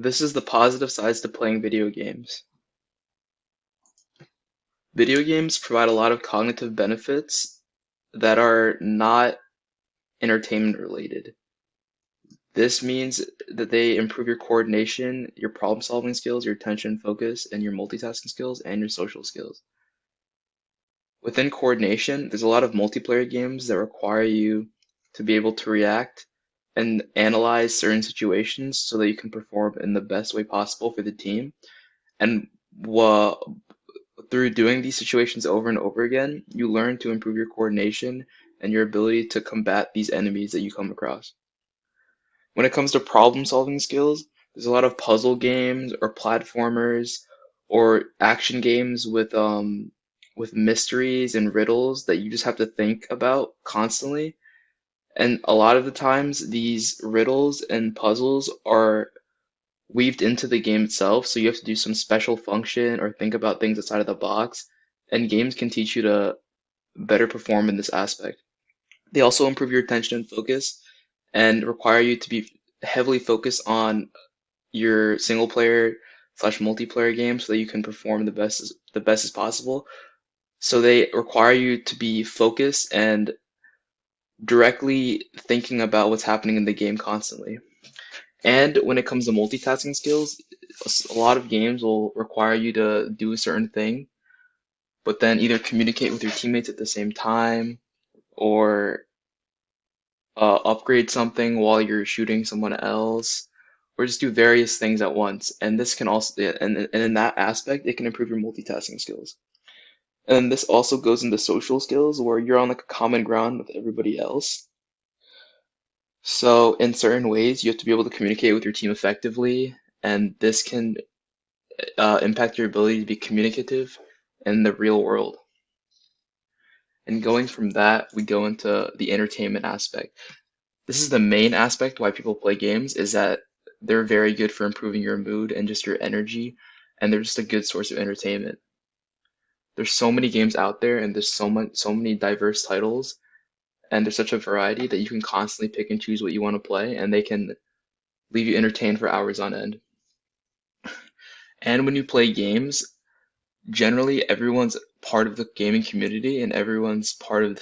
This is the positive sides to playing video games. Video games provide a lot of cognitive benefits that are not entertainment related. This means that they improve your coordination, your problem solving skills, your attention focus, and your multitasking skills, and your social skills. Within coordination, there's a lot of multiplayer games that require you to be able to react and analyze certain situations so that you can perform in the best way possible for the team. And through doing these situations over and over again, you learn to improve your coordination and your ability to combat these enemies that you come across. When it comes to problem solving skills, there's a lot of puzzle games or platformers or action games with mysteries and riddles that you just have to think about constantly. And a lot of the times these riddles and puzzles are weaved into the game itself, so you have to do some special function or think about things outside of the box, and games can teach you to better perform in this aspect. They also improve your attention and focus and require you to be heavily focused on your single player slash multiplayer game so that you can perform the best as possible. So they require you to be focused and directly thinking about what's happening in the game constantly. And when it comes to multitasking skills, a lot of games will require you to do a certain thing, but then either communicate with your teammates at the same time or upgrade something while you're shooting someone else, or just do various things at once. And this can also, yeah, and in that aspect, it can improve your multitasking skills. And this also goes into social skills where you're on like a common ground with everybody else. So in certain ways, you have to be able to communicate with your team effectively, and this can impact your ability to be communicative in the real world. And going from that, we go into the entertainment aspect. This is the main aspect why people play games, is that they're very good for improving your mood and just your energy, and they're just a good source of entertainment. There's so many games out there, and there's so many diverse titles, and there's such a variety that you can constantly pick and choose what you want to play, and they can leave you entertained for hours on end. And when you play games, generally everyone's part of the gaming community, and everyone's on the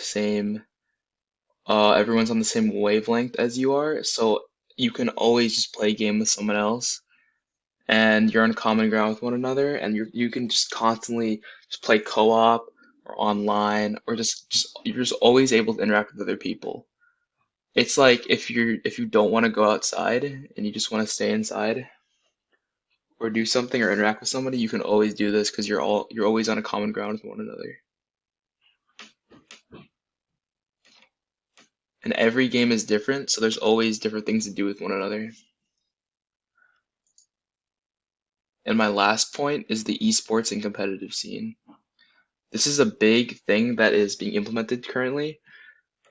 same wavelength as you are, so you can always just play a game with someone else, and you're on common ground with one another, and you can just constantly just play co-op or online, or just you're just always able to interact with other people. It's like if you don't want to go outside and you just want to stay inside or do something or interact with somebody, you can always do this because you're always on a common ground with one another. And every game is different, so there's always different things to do with one another. And my last point is the esports and competitive scene. This is a big thing that is being implemented currently,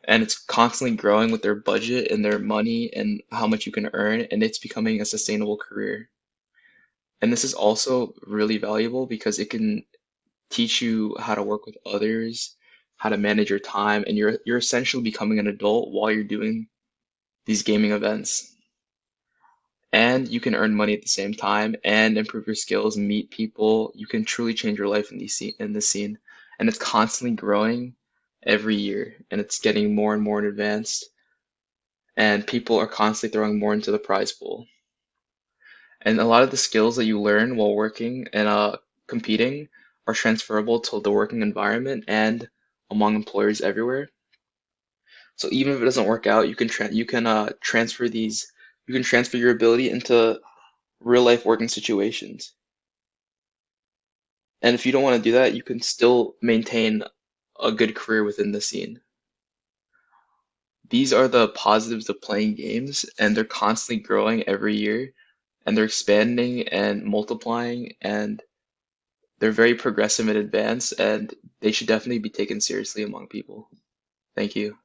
and it's constantly growing with their budget and their money and how much you can earn, and it's becoming a sustainable career. And this is also really valuable because it can teach you how to work with others, how to manage your time, and you're essentially becoming an adult while you're doing these gaming events. And you can earn money at the same time and improve your skills, meet people. You can truly change your life in this scene. And it's constantly growing every year, and it's getting more and more advanced, and people are constantly throwing more into the prize pool. And a lot of the skills that you learn while working and competing are transferable to the working environment and among employers everywhere. So even if it doesn't work out, you can transfer your ability into real life working situations. And if you don't want to do that, you can still maintain a good career within the scene. These are the positives of playing games, and they're constantly growing every year, and they're expanding and multiplying, and they're very progressive and advanced, and they should definitely be taken seriously among people. Thank you.